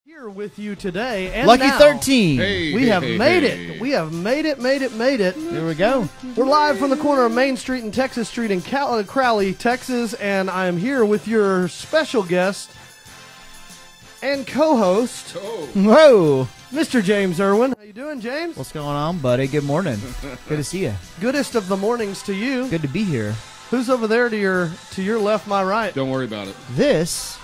Here with you today, and Lucky now, 13. We have made it. We have made it. Here we go. We're live from the corner of Main Street and Texas Street in Crowley, Texas, and I am here with your special guest and co-host, Whoa. Mr. James Irwin. How you doing, James? What's going on, buddy? Good morning. Good to see you. Goodest of the mornings to you. Good to be here. Who's over there to your left, my right? Don't worry about it. This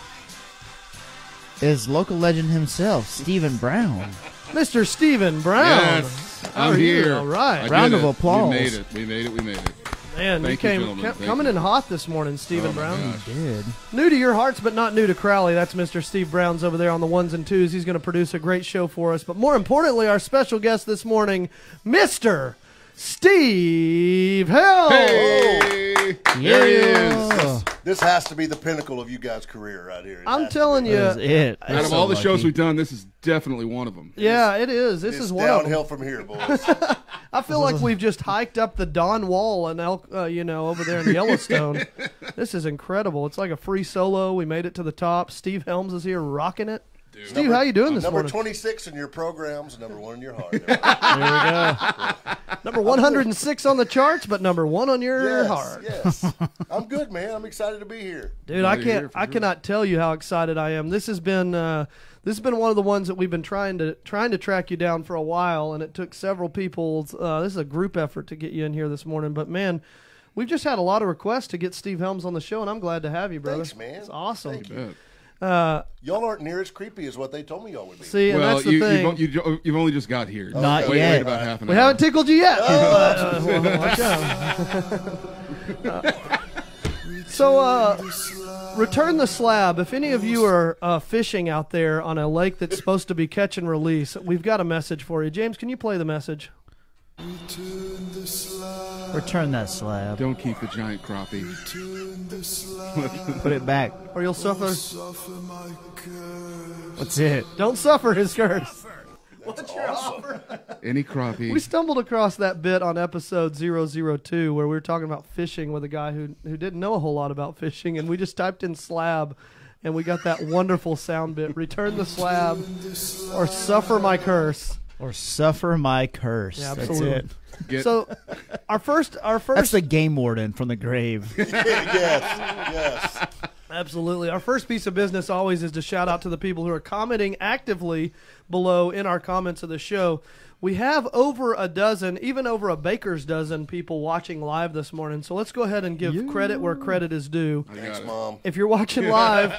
is local legend himself, Stephen Brown. Mr. Stephen Brown. Yes, How I'm are you? here. All right. Round of applause. We made it. We made it. Man, Thank you, gentlemen. Thank coming you. in hot this morning, Stephen Oh, my Brown. gosh. Good. New to your hearts, but not new to Crowley. That's Mr. Steve Brown's over there on the ones and twos. He's going to produce a great show for us. But more importantly, our special guest this morning, Mr. Steve Helms. Hey, there he is. This has to be the pinnacle of you guys' career right here. I'm telling you, That is it. Out of all the shows we've done, this is definitely one of them. yeah, it is. This It's is one of downhill them. from here, boys. I feel like we've just hiked up the Don Wall and over there in Yellowstone. This is incredible. It's like a free solo. We made it to the top. Steve Helms is here rocking it. Dude. Steve, how you doing this Number morning? 26 in your programs, number 1 in your heart. There we go. Number 106 on the charts, but number 1 on your Yes, heart. yes. I'm good, man. I'm excited to be here. Dude, Glad you're here for I sure. cannot tell you how excited I am. This has been one of the ones that we've been trying to track you down for a while, and it took several people's. This is a group effort to get you in here this morning, but man, we've just had a lot of requests to get Steve Helms on the show, and I'm glad to have you, brother. Thanks, man. It's awesome. Thank you. Bet. Y'all aren't near as creepy as what they told me y'all would be. See, and Well, that's the thing. you've only just got here. Not wait, yet. Wait about half an We hour. haven't tickled you yet. Well, watch out. So, return the slab. If any of you are fishing out there on a lake that's supposed to be catch and release, we've got a message for you. James, can you play the message? Return that slab. Don't keep the giant crappie. Put it back. Or you'll suffer. What's it? Don't suffer his curse. Any crappie. We stumbled across that bit on episode 002 where we were talking about fishing with a guy who didn't know a whole lot about fishing, and we just typed in slab, and we got that wonderful sound bit. Return the slab or suffer my curse. Or suffer my curse. Yeah, That's absolutely. it. So our first That's the game warden from the grave. yes. Absolutely. Our first piece of business always is to shout out to the people who are commenting actively below in our comments of the show. We have over a dozen, even over a baker's dozen people watching live this morning. So let's go ahead and give credit where credit is due. Thanks, Mom. If you're watching live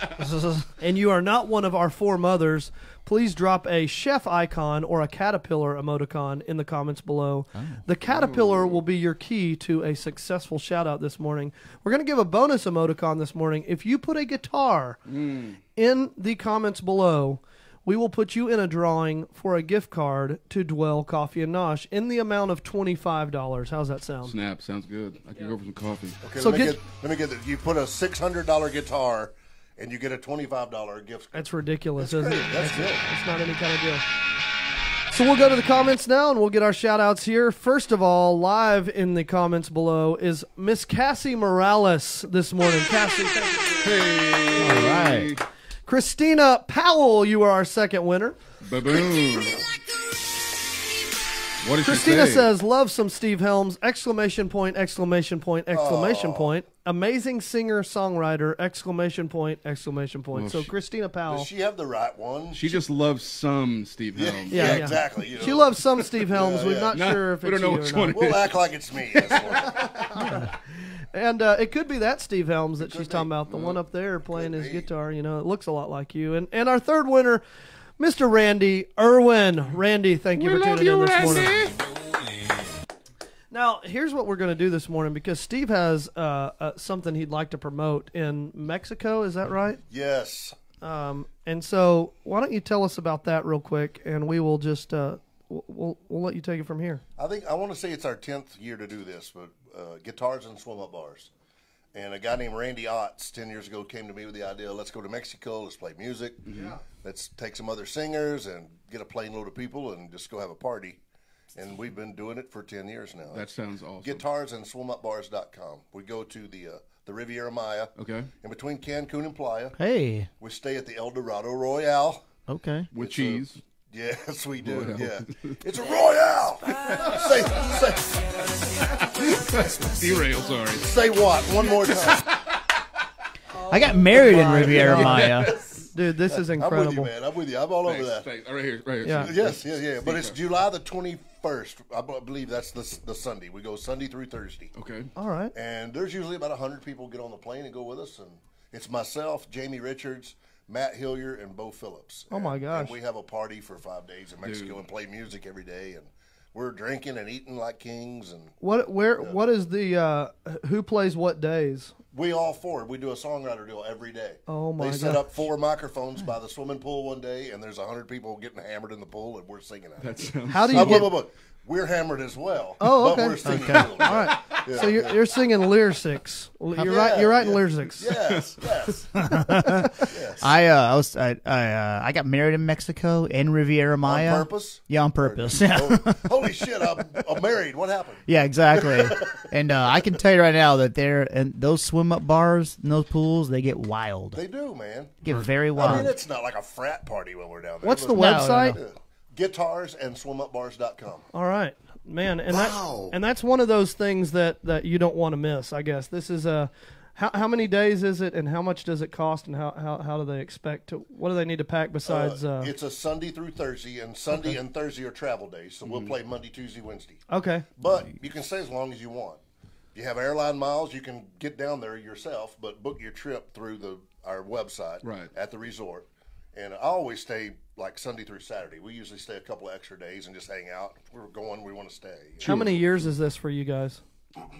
and you are not one of our 4 mothers, please drop a chef icon or a caterpillar emoticon in the comments below. The caterpillar will be your key to a successful shout out this morning. We're going to give a bonus emoticon this morning. If you put a guitar in the comments below, we will put you in a drawing for a gift card to Dwell Coffee and Nosh in the amount of $25. How's that sound? Snap. Sounds good. I can go for some coffee. Okay, So let me get this. You put a $600 guitar and you get a $25 gift. That's ridiculous, isn't it? That's good. It's not any kind of deal. So we'll go to the comments now, and we'll get our shout-outs here. First of all, live in the comments below is Miss Cassie Morales this morning. Cassie, thank you. Hey. All right. Christina Powell, you are our second winner. Baboon. What did Christina she say? says, love some Steve Helms, exclamation point, exclamation point, exclamation point. Amazing singer, songwriter, exclamation point, exclamation point. Well, So Christina Powell. Does she have the right one? She just loves some Steve Helms. Yeah, yeah. exactly. You know. She loves some Steve Helms. Yeah, We're yeah. not No, sure if we it's don't know you which or one not. We'll act like it's me. This one. And it could be that Steve Helms that she's talking about, the one up there playing his be. guitar. You know, it looks a lot like you. And our third winner, Mr. Randy Irwin. Randy, thank you for tuning in this morning. Now, here's what we're going to do this morning, because Steve has something he'd like to promote in Mexico. Is that right? Yes. And so why don't you tell us about that real quick, and we will just we'll let you take it from here. I want to say it's our 10th year to do this, but guitars and swim-up bars. And a guy named Randy Otts 10 years ago came to me with the idea, let's go to Mexico, let's play music. Yeah. Let's take some other singers and get a plane load of people and just go have a party. And we've been doing it for 10 years now. That sounds awesome. Guitarsandswimupbars.com. We go to the Riviera Maya. Okay. In between Cancun and Playa. Hey. We stay at the El Dorado Royale. Okay. with It's cheese. Yes, we do. Royale. Yeah, it's a Royale. Derail, sorry. Say what? One more time. I got married in my Riviera God. Maya. Dude, this is I'm incredible. with you, man. I'm with you. I'm all over Thanks, that. thanks. Right here, right here. Yeah. Yes, yeah. But it's July the 21st. I believe that's the Sunday. We go Sunday through Thursday. Okay. All right. And there's usually about 100 people get on the plane and go with us. And it's myself, Jamie Richards, Matt Hillier, and Bo Phillips. Oh, my gosh. And we have a party for 5 days in Mexico and play music every day. And we're drinking and eating like kings. And What is the who plays what days? we all four, we do a songwriter deal every day. Oh, my They set gosh. up 4 microphones by the swimming pool one day, and there's 100 people getting hammered in the pool, and we're singing it. That sounds. How do you get? But we're hammered as well. Oh, okay. But we're singing too. All right. So you're singing lyrics. You're writing lyrics. Yes, yes. I got married in Mexico in Riviera Maya. On purpose? Yeah, on purpose. Yeah. Oh, holy shit, I'm married. What happened? Yeah, exactly. And I can tell you right now that those swim up bars and those pools, they get wild. They do, man. Get very wild. I mean, it's not like a frat party when we're down there. What's the But- website? Guitarsandswimupbars.com. All right, man, and Wow. that's one of those things that you don't want to miss. I guess this is a. How many days is it, and how much does it cost, and how do they expect to? What do they need to pack besides? It's a Sunday through Thursday, and Sunday and Thursday are travel days, so we'll play Monday, Tuesday, Wednesday. Okay. But you can stay as long as you want. If you have airline miles, you can get down there yourself, but book your trip through our website at the resort. And I always stay like Sunday through Saturday. We usually stay a couple of extra days and just hang out. If we're going, we want to stay. How many years is this for you guys?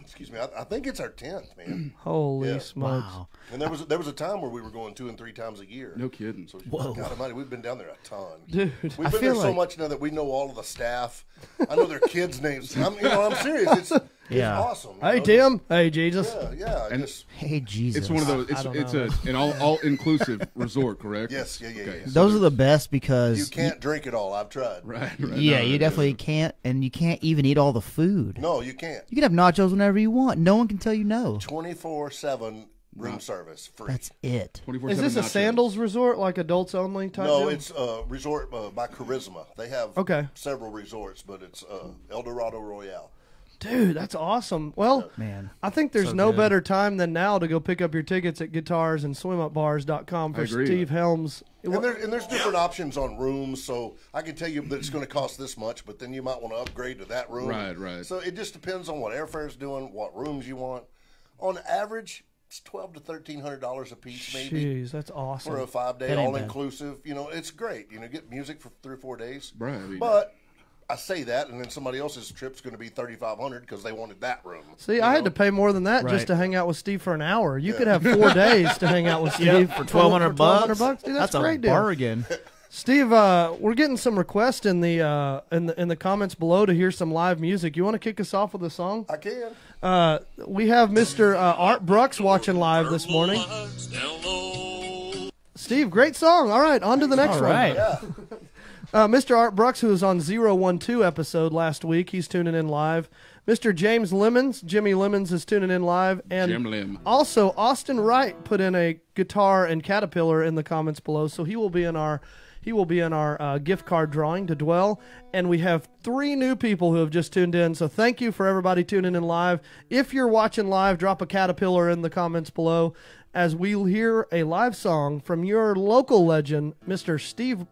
Excuse me. I think it's our 10th, man. Holy Yeah. smokes! Wow. And there was a time where we were going 2 and 3 times a year. No kidding. So God Almighty, we've been down there a ton, Dude, We've I been there feel so like- much now that we know all of the staff. I know their kids' names. I'm serious. It's Yeah. awesome. Hey Tim. Hey Jesus. Yeah. And- Just Hey, Jesus. It's one of those. I don't It's know. an all inclusive resort, correct? yes, yeah. Those are the best You because can't drink it all. I've tried. Right. yeah, you definitely can't, and you can't even eat all the food. No, you can't. You can have nachos whenever you want. No one can tell you no. 24/7 room service free. That's it. 24/7 Is this a nachos. sandals resort, like adults only type? No, deal? it's a resort by Charisma. They have several resorts, but it's El Dorado Royale. Dude, that's awesome. Well, Man. I think there's So no good. better time than now to go pick up your tickets at guitarsandswimupbars.com for I agree. Steve Helms. And there's different options on rooms, so I can tell you that it's going to cost this much, but then you might want to upgrade to that room. Right. So it just depends on what airfare's doing, what rooms you want. On average, it's $1,200 to $1,300 a piece, maybe. Jeez, that's awesome. For a 5-day That ain't all bad. inclusive. It's great. Get music for 3 or 4 days. Right, I mean- But I say that, and then somebody else's trip's going to be $3,500 because they wanted that room. See, I had to pay more than that Right. just to hang out with Steve for an hour. You could have 4 days to hang out with Steve For $1,200 $1,200. Dude, that's a a great deal. bargain. Steve, we're getting some requests in the comments below to hear some live music. You want to kick us off with a song? I can. We have Mr. Art Brooks watching live this morning. Steve, great song. All right, on to the next All one. right. Yeah. Mr. Art Brooks, who was on 012 episode last week, he's tuning in live. Mr. James Lemons, Jimmy Lemons, is tuning in live. And Jim Lim. also, Austin Wright put in a guitar and Caterpillar in the comments below, so he will be in our gift card drawing to Dwell. And we have 3 new people who have just tuned in, so thank you for everybody tuning in live. If you're watching live, drop a Caterpillar in the comments below as we'll hear a live song from your local legend, Mr. Steve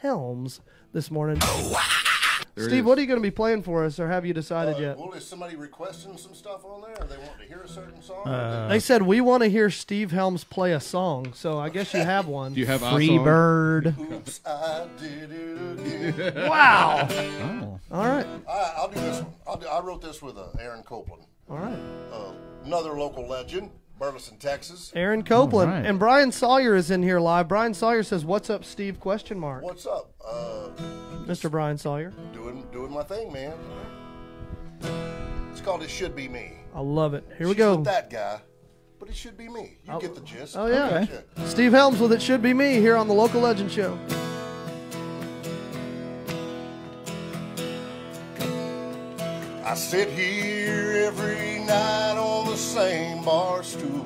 Helms, this morning. There it Steve, is. what are you going to be playing for us, or have you decided yet? Well, is somebody requesting some stuff on there? Or they want to hear a certain song? They said we want to hear Steve Helms play a song, so I guess you have one. Do you have Free iSong? bird. Oops, I did it again. Wow! Oh. All right, I'll do this one. I wrote this with Aaron Copeland, all right. another local legend, Burleson, Texas. Aaron Copeland All right. and Brian Sawyer is in here live. Brian Sawyer says, "What's up, Steve?" ? What's up? Mr. Brian Sawyer. Doing my thing, man. It's called "It Should Be Me." I love it. Here we She's go. with that guy, but it should be me. You get the gist. Oh yeah, Okay. Shit. Steve Helms with "It Should Be Me" here on the Local Legend Show. I sit here every night on the same bar stool.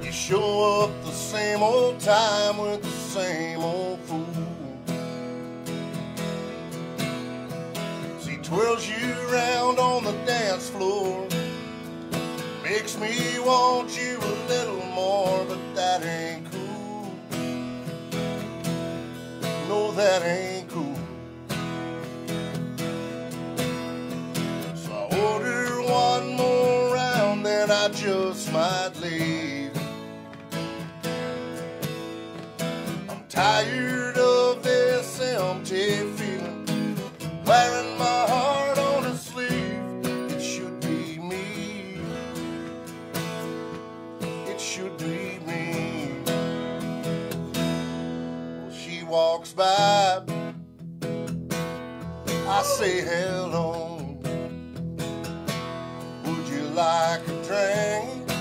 You show up the same old time with the same old fool. She twirls you around on the dance floor, makes me want you a little more, but that ain't cool. No, that ain't cool. So I order one more round, then I just might leave. I'm tired of this empty feeling, wearing my heart on a sleeve. It should be me. It should be me. Well, she walks by, I say hello. Would you like a drink?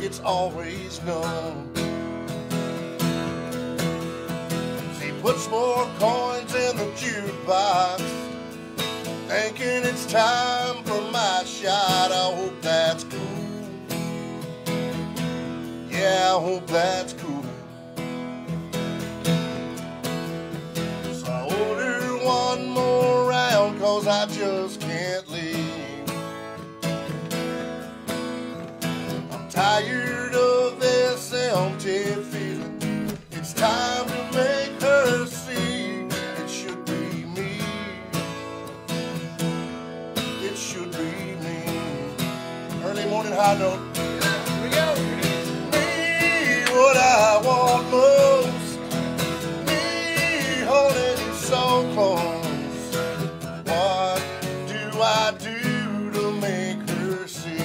It's always no. She puts more coins in the jukebox, thinking it's time for my shot. I hope that's cool. Yeah, I hope that's cool. So I order one more round, 'cause I just can't leave. I'm tired of this empty feeling. It's time to make her see it should be me. It should be me. Early morning high note. Here we go. Me, what I want most. Me, holding you so close. What do I do to make her see?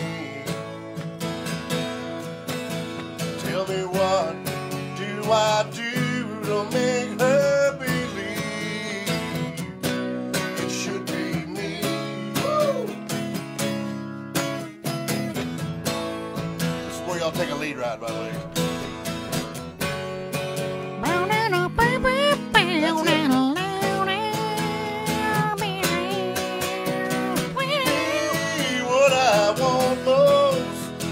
Tell me, what do I do to make her believe it should be me? Woo! This is where y'all take a lead ride, by the way. Me, what I want most.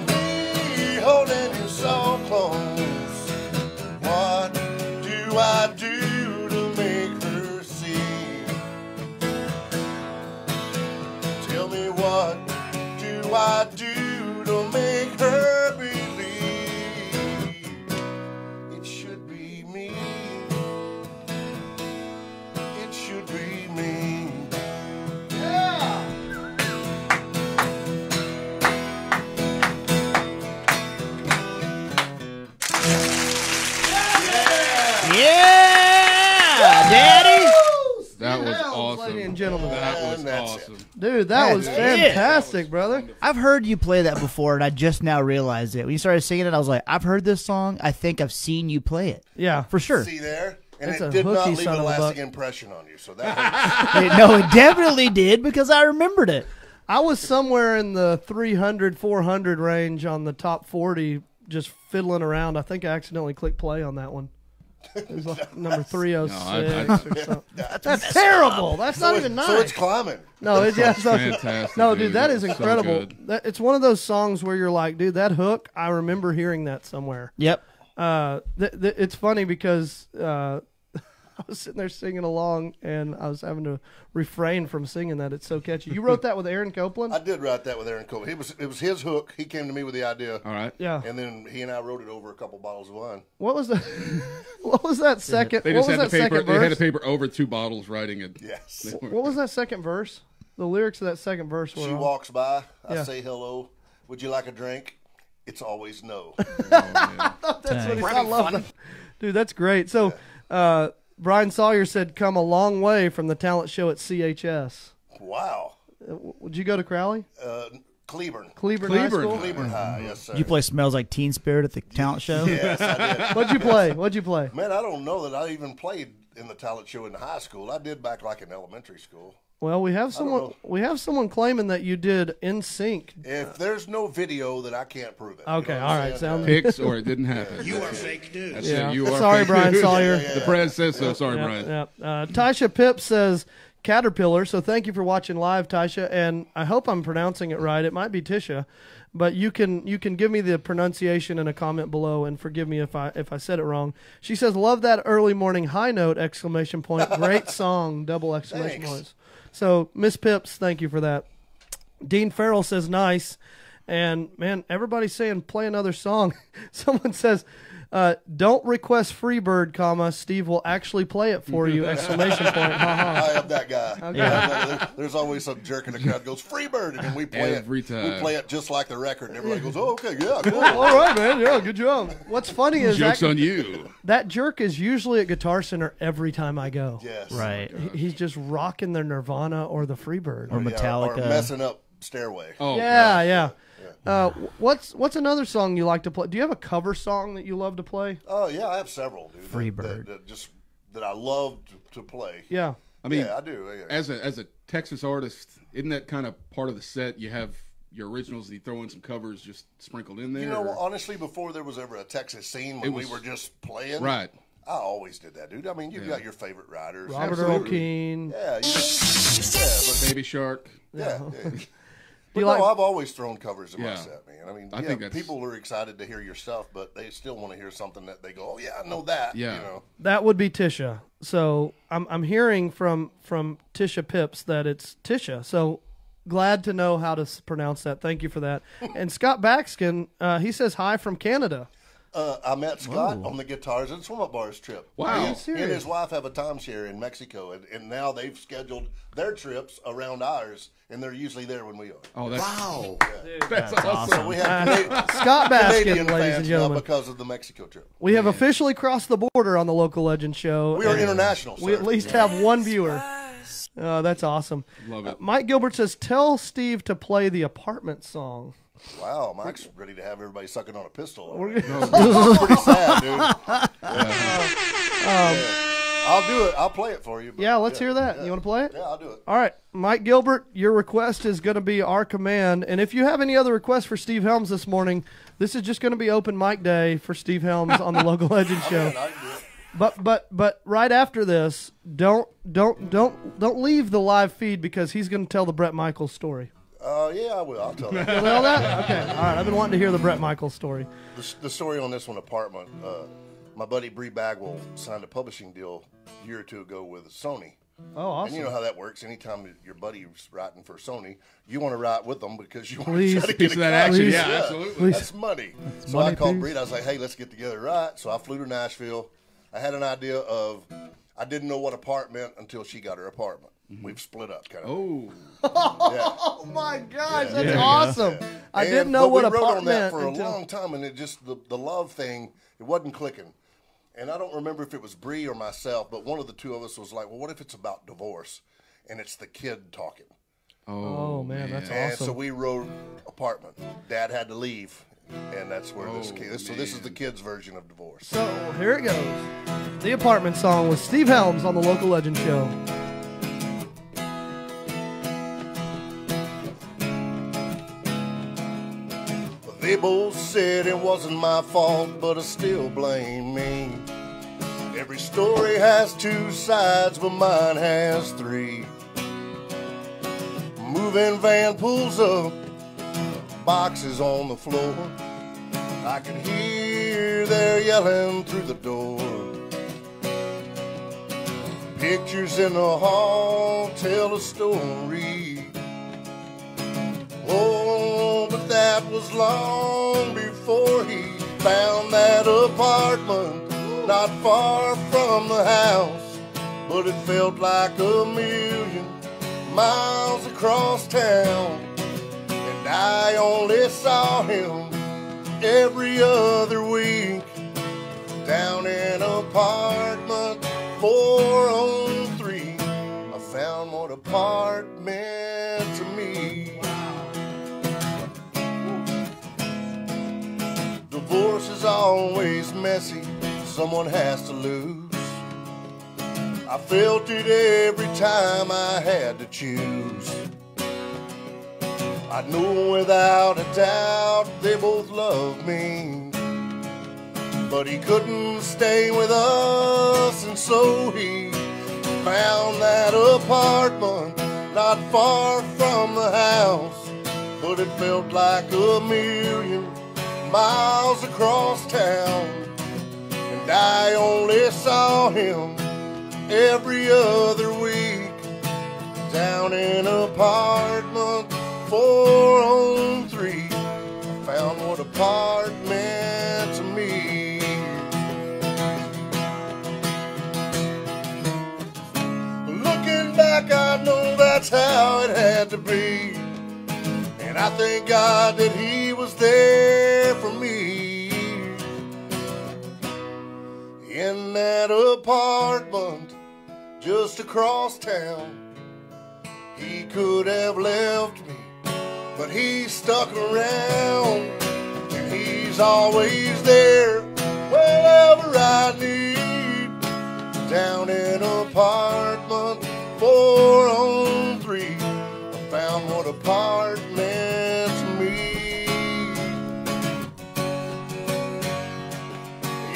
Me, holding you so close. What do I do to make her see? Tell me, what do I do to make her believe it should be me? It should be me. Yeah! Yeah, Daddy. That was Helms, awesome. ladies and gentlemen. That was And that's awesome. Dude, that was That's fantastic, brother. I've heard you play that before, and I just now realized it. When you started singing it, I was like, I've heard this song. I think I've seen you play it. Yeah. For sure. See there? And It's a it did not hooky leave son a of a buck. lasting impression on you. So that No, it definitely did because I remembered it. I was somewhere in the 300, 400 range on the top 40, just fiddling around. I think I accidentally clicked play on that one. It was like number 306 No, or something. That's terrible. That's not even nice. So it's climbing. No, it's yeah, so, Fantastic. no, dude, that is So incredible. good. It's one of those songs where you're like, dude, that hook. I remember hearing that somewhere. Yep. It's funny because I was sitting there singing along, and I was having to refrain from singing that. It's so catchy. You wrote that with Aaron Copeland? I did write that with Aaron Cole. It was his hook. He came to me with the idea. All right. Yeah. And then he and I wrote it over a couple bottles of wine. What was that? What was that second? They What just was had that the paper. second They had verse? a paper over 2 bottles writing it. Yes. What was that second verse? The lyrics of that second verse were. She walks by. I Yeah. say hello. Would you like a drink? It's always no. That's what he, I love that. Dude, that's great. So, Brian Sawyer said, "Come a long way from the talent show at CHS." Wow. Would you go to Crowley? Cleburne. Cleburne High Cleburne. School? Cleburne High. Yes, sir. You play Smells Like Teen Spirit at the talent show? Yes, I did. What'd you play? What'd you play? Man, I don't know that I even played in the talent show in high school. I did back like in elementary school. Well, we have someone. know. We have someone claiming that you did In Sync. If there's no video, then I can't prove it. Okay, what I'm all right, saying? sounds- Pics or it didn't happen. You are fake news. That's Yeah. it. You are Sorry, fake Brian news. Sawyer. The press says so. Sorry, Brian. Tisha Pip says Caterpillar. So thank you for watching live, Tisha. And I hope I'm pronouncing it right. It might be Tisha. but you can give me the pronunciation in a comment below and forgive me if I said it wrong. She says, "Love that early morning high note!" Exclamation point. Great song! Double exclamation points. So Miss Pips, thank you for that. Dean Farrell says nice, and man, everybody's saying play another song. Someone says, "Don't request Freebird, comma Steve will actually play it for you!" Exclamation point. Ha ha. I am that guy. Okay. Yeah. There's always some jerk in the crowd goes Freebird, and then we play Every it. time. We play it just like the record, and everybody goes, "Oh, okay, yeah, cool." All right, man. Yeah, good job. What's funny is Joke's on you. that jerk is usually at Guitar Center every time I go. Yes, Right. He's just rocking their Nirvana or the Freebird. Or Metallica. or messing up Stairway. Oh, Yeah, yeah. What's another song you like to play? Do you have a cover song that you love to play? Oh yeah, I have several, dude. Freebird. That I love to play. Yeah. I mean, Yeah, I do. Yeah. as a Texas artist, isn't that kind of part of the set? You have your originals, and you throw in some covers just sprinkled in there. You know, or- honestly, before there was ever a Texas scene when we were just playing, right. I always did that, dude. I mean, you've got your favorite writers. Robert Absolutely. Earl Keen. Yeah, but Baby Shark. yeah. Do you But no, like? I've always thrown covers in my Yeah. set, man. I mean, I think that's- people are excited to hear your stuff, but they still want to hear something that they go, "Oh yeah, I know that." Yeah. You know? That would be Tisha. So I'm hearing from Tisha Pips that it's Tisha. So glad to know how to pronounce that. Thank you for that. And Scott Baxkin, he says hi from Canada. I met Scott on the Guitars and Swim Up Bars trip. Wow. He and his wife have a timeshare in Mexico, and now they've scheduled their trips around ours, and they're usually there when we are. Oh, that's Wow. that's That's awesome. awesome. We have Scott Canadian Baskin, ladies fans and now gentlemen. because of the Mexico trip. We have officially crossed the border on the Local Legend Show. We are and international, We sir. at least have one viewer. That's awesome. Love it. Mike Gilbert says, "Tell Steve to play the Apartment song." Wow, Mike's ready to have everybody sucking on a pistol. We're This is pretty sad, dude. I'll do it. I'll play it for you. but Yeah, let's hear that. You want to play it? Yeah, I'll do it. All right, Mike Gilbert, your request is going to be our command. And if you have any other requests for Steve Helms this morning, this is just going to be open mic day for Steve Helms on the Local Legend Show. Man, I can do it. But right after this, don't leave the live feed because he's going to tell the Brett Michaels story. Yeah, I will. I'll tell that. You know that? Okay. All right. I've been wanting to hear the Brett Michaels story. The story on this one, Apartment, my buddy Bree Bagwell signed a publishing deal a year or two ago with Sony. Oh, awesome. And you know how that works. Anytime your buddy's writing for Sony, you want to write with them because you want Please. to try to Piece get of a that action. Please. Yeah, absolutely. That's money. So money, I called please. Bree. I was like, "Hey, let's get together, right?" So I flew to Nashville. I had an idea of, I didn't know what apart meant until she got her apartment. We've split up, kind of. Oh, Yeah. Oh my gosh, that's awesome. I didn't And- know but what we wrote apartment on that for a until- long time, and it just the love thing, it wasn't clicking. And I don't remember if it was Bree or myself, but one of the two of us was like, "Well, what if it's about divorce, and it's the kid talking?" Oh man, that's And awesome. so we wrote Apartment. Dad had to leave, and that's where this Oh, came. So this is man. the kid's version of divorce. So here it goes. The Apartment song with Steve Helms on the Local Legend Show. They both said it wasn't my fault, but I still blame me. Every story has two sides, but mine has three. Moving van pulls up, boxes on the floor. I can hear their yelling through the door. Pictures in the hall tell a story. Oh, but that was long before he found that apartment not far from the house. But it felt like a million miles across town. And I only saw him every other week down in apartment 403. I found what apart meant to me. Divorce is always messy, someone has to lose. I felt it every time I had to choose. I know without a doubt they both love me, but he couldn't stay with us, and so he found that apartment not far from the house. but it felt like a million miles across town. And I only saw him every other week down in apartment 403. I found what apart meant to me. Looking back, I know that's how it had to be. And I thank God that he was there for me. In that apartment just across town, he could have left me, but he stuck around. And he's always there wherever I need. Down in apartment 403, I found what apart meant to me.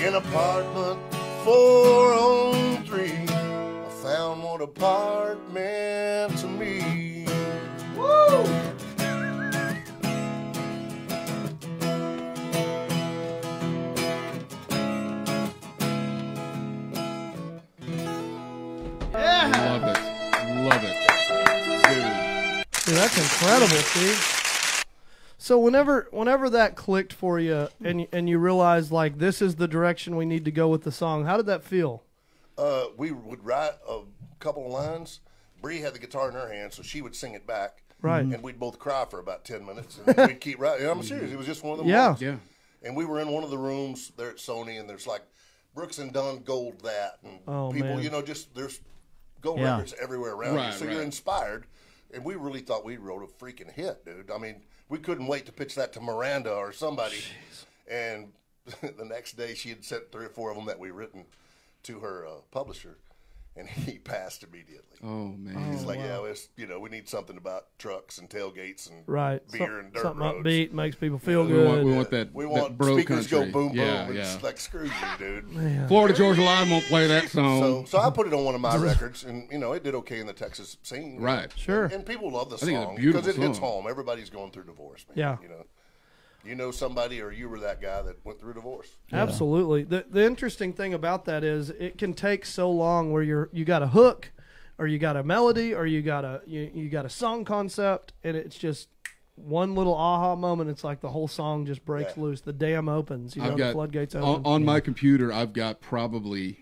In apartment 403, I found what apart meant to me. Woo! Love it. Love it. Dude, that's incredible, Steve. So whenever that clicked for you and you realized like this is the direction we need to go with the song, how did that feel? We would write a couple of lines. Bree had the guitar in her hand, so she would sing it back. Right. And we'd both cry for about 10 minutes, and then we'd keep writing. I'm serious. It was just one of the Yeah. Yeah. And we were in one of the rooms there at Sony, and there's like Brooks and Dunn Gold that, and Oh, people, man. you know, just there's gold Yeah. records everywhere around Right, you. So right. you're inspired. And we really thought we wrote a freaking hit, dude. I mean, we couldn't wait to pitch that to Miranda or somebody. And the next day, she had sent 3 or 4 of them that we written to her publisher, and he passed immediately. Oh man. He's like, yeah, it's, you know, we need something about trucks and tailgates and Right. beer and dirt Something roads. upbeat makes people feel We good. want that. We that want bro speakers country. go boom boom. Yeah, It's yeah. like, screw you, dude. Florida Georgia Line won't play that song. So I put it on one of my records, and you know it did okay in the Texas scene. Right. Sure. And people love the think it's a song beautiful because it hits song. home. Everybody's going through divorce, man. Yeah. You know somebody, or you were that guy that went through divorce. Absolutely. The interesting thing about that is it can take so long where you got a hook, or you got a melody, or you got a song concept, and it's just one little aha moment. It's like the whole song just breaks Yeah. loose. The dam opens. The floodgates open. on my computer. I've got probably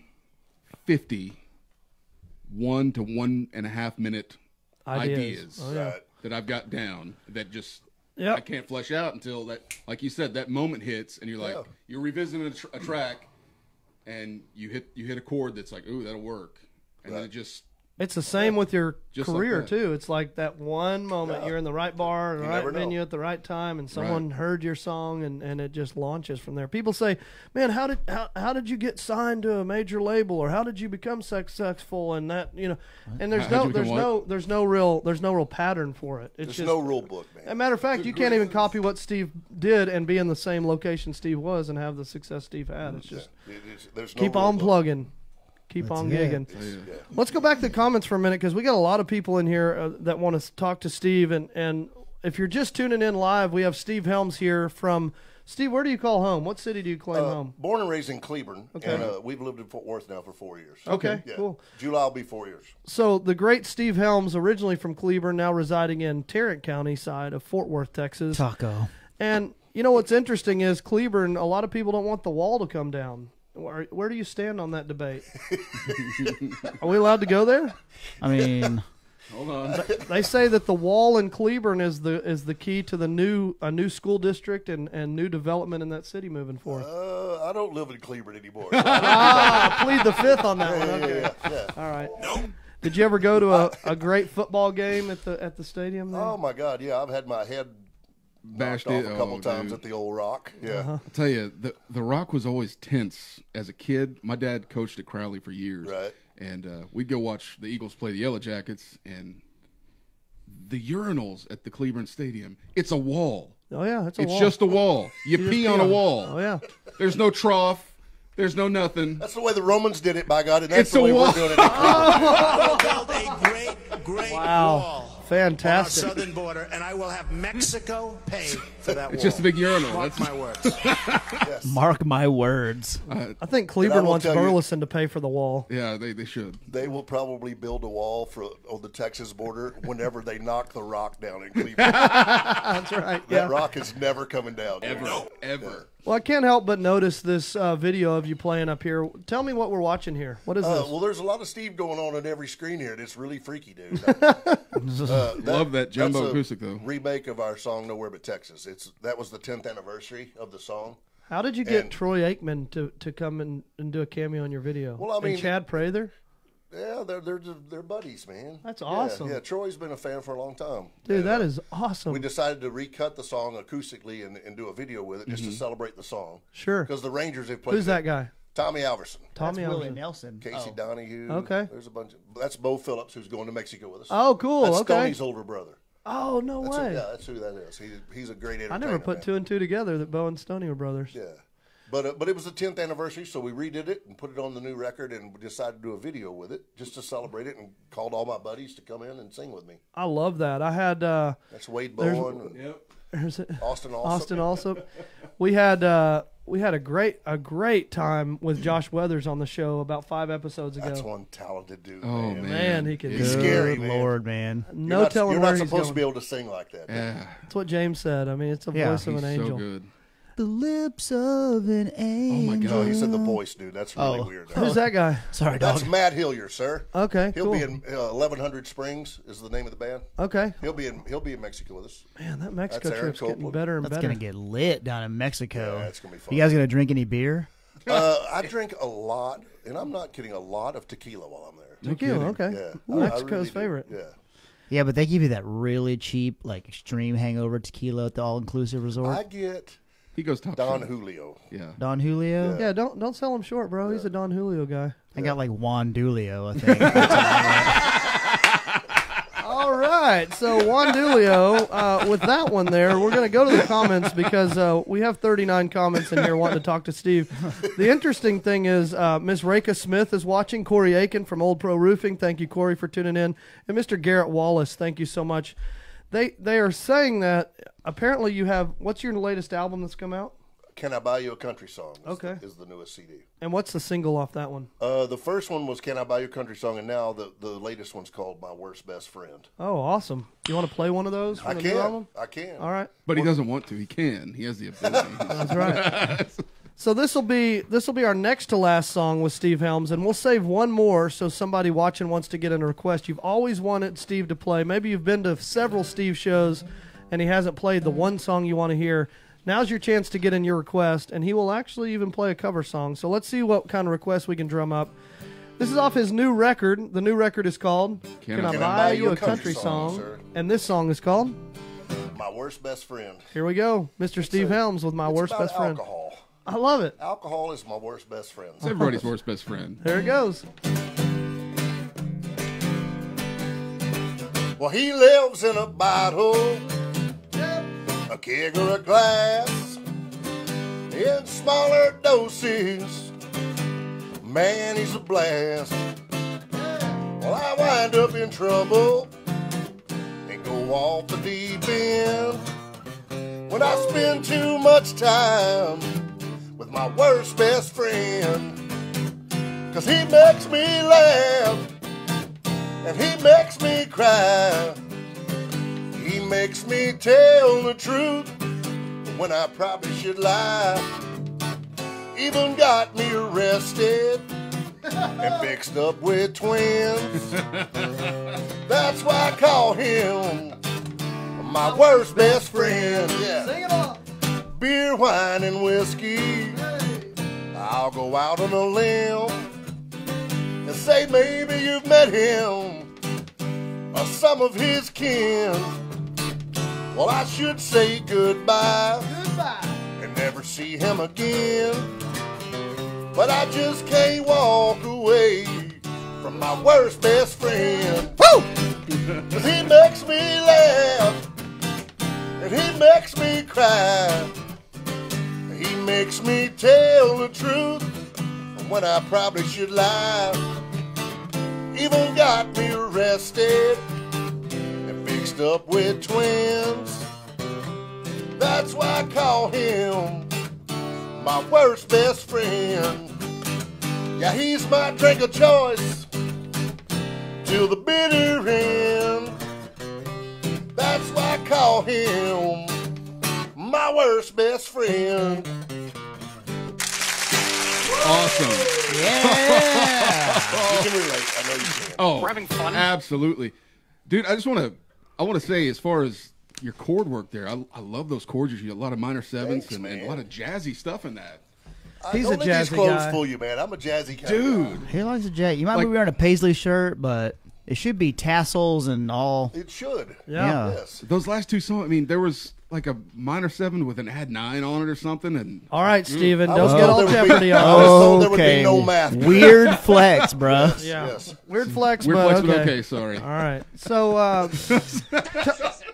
50 1 to 1.5 minute ideas Oh, yeah. Right. that I've got down that just Yep. I can't flesh out until that, like you said, that moment hits, and you're like, Yeah. you're revisiting a track, and you hit a chord that's like, ooh, that'll work, and then Right. it just It's the same with your Just like career that. too. It's like that one moment Yeah. you're in the right bar, the You right never know. venue at the right time, and someone heard your song, and it just launches from there. People say, "Man, how did you get signed to a major label, or how did you become successful?" And that and there's How'd you become there's no real pattern for it. It's There's just no rule book, man. As a matter of fact, you can't even copy what Steve did and be in the same location Steve was and have the success Steve had. It's just There's no keep rule on book. plugging. Keep That's on it. gigging. Let's go back to the comments for a minute because we got a lot of people in here that want to talk to Steve. And if you're just tuning in live, we have Steve Helms here from Steve. Where do you call home? What city do you claim home? Born and raised in Cleburne, Okay. and we've lived in Fort Worth now for 4 years. Okay, Yeah. cool. July will be 4 years. So the great Steve Helms, originally from Cleburne, now residing in Tarrant County side of Fort Worth, Texas. Taco. And you know what's interesting is Cleburne. A lot of people don't want the wall to come down. Where do you stand on that debate? Are we allowed to go there? I mean, hold on. They say that the wall in Cleburne is the key to a new school district and new development in that city moving forward. I don't live in Cleburne anymore. Plead the fifth on that one. Okay. Yeah. All right. Did you ever go to a great football game at the stadium there? Oh my God, yeah, I've had my head Bashed knocked it off a couple oh, times dude. at the old Rock. Yeah. I'll tell you, the Rock was always tense as a kid. My dad coached at Crowley for years. Right. And we'd go watch the Eagles play the Yellow Jackets, and the urinals at the Cleburne Stadium, it's a wall. Oh yeah, it's a It's wall. just a wall. You just pee on a wall. Oh yeah. There's no trough. There's no nothing. That's the way the Romans did it, by God, and that's It's the a way wall. we're doing it. In Cleburne. Wow. Fantastic. on our southern border, and I will have Mexico pay for that wall. It's just a big urinal. Mark That's my words. Yes. Mark my words. I think Cleveland will wants tell you- Burleson to pay for the wall. yeah, they should. They will probably build a wall on the Texas border whenever they knock the rock down in Cleveland. That's right. That rock is never coming down. Ever. Well, I can't help but notice this video of you playing up here. Tell me what we're watching here. What is this? Well, there's a lot of Steve going on every screen here. It's really freaky, dude. Love that jumbo that's a acoustic, though. remake of our song "Nowhere But Texas." That was the 10th anniversary of the song. How did you get and- Troy Aikman to come and do a cameo on your video? Well, I mean- and Chad Prather? Yeah, they're buddies, man. That's Yeah, awesome. Yeah, Troy's been a fan for a long time. Dude, And, that is awesome. We decided to recut the song acoustically and do a video with it just to celebrate the song. Sure. Because the Rangers have played. Who's that guy? Tommy Alverson. Tommy That's Willie Allen. Nelson. Casey Donahue. Okay. There's a bunch of. That's Bo Phillips, who's going to Mexico with us. Oh, cool. That's Okay. Stoney's older brother. Oh, no That's way. that's who that is. He's a great entertainer. I never put man. two and two together that Bo and Stoney were brothers. Yeah. But it was the 10th anniversary, so we redid it and put it on the new record, and we decided to do a video with it just to celebrate it, and called all my buddies to come in and sing with me. I love that. I had That's Wade Bowen and there's it. Austin also. Austin also. We had a great time with Josh Weathers on the show about 5 episodes ago. That's one talented dude. Oh, man. Man, he can He's do it. scary, Good man. Lord, man. No telling You're where not he's supposed going. to be able to sing like that. Yeah, That's what James said. I mean, it's the Yeah, voice of he's an angel. so good. The lips of an angel. my No, he said the voice, dude. That's really Oh. weird. Who's that guy? Sorry, dog. That's Matt Hillier, sir. Okay, He'll cool. be in 1100 Springs is the name of the band. Okay. He'll be in Mexico with us. Man, that Mexico That's Aaron trip's getting Copeland. better and That's better. gonna get lit down in Mexico. Yeah, it's gonna be fun. You guys gonna drink any beer? I drink a lot, and I'm not kidding, a lot of tequila while I'm there. Tequila, okay. Yeah, Ooh, I Mexico's really do. favorite. Yeah, Yeah, but they give you that really cheap, like extreme hangover tequila at the all-inclusive resort. I get He goes top Don shelf. Julio. Yeah. Don Julio. Yeah, don't sell him short, bro. He's a Don Julio guy. I got like Juan Dulio, I think. All right, so Juan Dulio, with that one there, we're going to go to the comments because we have 39 comments in here wanting to talk to Steve. The interesting thing is Miss Reka Smith is watching, Corey Aiken from Old Pro Roofing. Thank you, Corey, for tuning in. And Mr. Garrett Wallace, thank you so much. They are saying that apparently you have, what's your latest album that's come out? Can I Buy You a Country Song? Okay. Is the newest CD. And what's the single off that one? The first one was Can I Buy You a Country Song, and now the latest one's called My Worst Best Friend. Oh, awesome. You want to play one of those from I the can. new album? I can. All right. But he doesn't want to. He can. He has the ability. That's right. So this will be our next to last song with Steve Helms, and we'll save one more so somebody watching wants to get in a request. You've always wanted Steve to play. Maybe you've been to several Steve shows and he hasn't played the one song you want to hear. Now's your chance to get in your request, and he will actually even play a cover song. So let's see what kind of requests we can drum up. This is off his new record. The new record is called Can I Buy You a Country Song? sir? And this song is called My Worst Best Friend. Here we go. Mr. Steve Helms with My It's Worst about Best Friend. alcohol. I love it. Alcohol is my worst best friend. It's everybody's worst best friend. There it goes. Well, he lives in a bottle, a keg or a glass, in smaller doses. Man, he's a blast. Well, I wind up in trouble and go off the deep end when I spend too much time with my worst best friend. 'Cause he makes me laugh and he makes me cry. He makes me tell the truth when I probably should lie. Even got me arrested and mixed up with twins. That's why I call him my worst best friend. Yeah. Sing it on. Beer, wine, and whiskey. I'll go out on a limb and say maybe you've met him or some of his kin. Well, I should say goodbye and never see him again. But I just can't walk away from my worst best friend. Woo! 'Cause he makes me laugh and he makes me cry. He makes me tell the truth when I probably should lie. Even got me arrested and mixed up with twins. That's why I call him my worst best friend. Yeah, he's my drink of choice till the bitter end. That's why I call him my worst best friend. Awesome. Yeah. You can relate. I know you can. Oh, We're having fun. absolutely. Dude, I want to say, as far as your chord work there, I love those chords. You a lot of minor sevens. Thanks, and a man. lot of jazzy stuff in that. He's Don't a let these jazzy clothes guy. fool you, man. I'm a jazzy kind Dude. of guy. He likes a jacket. You might Like- be wearing a paisley shirt, but it should be tassels and all. It should. Yeah. Yes. Those last two songs, I mean, there was like a minor seven with an add 9 on it or something. And All right, Steven, I was don't get told all there would be- Jeopardy I on. was told there would be Okay. no math. Weird flex, bro. Yeah. Yes. Weird flex, weird but flex, okay. but okay, sorry. All right. So,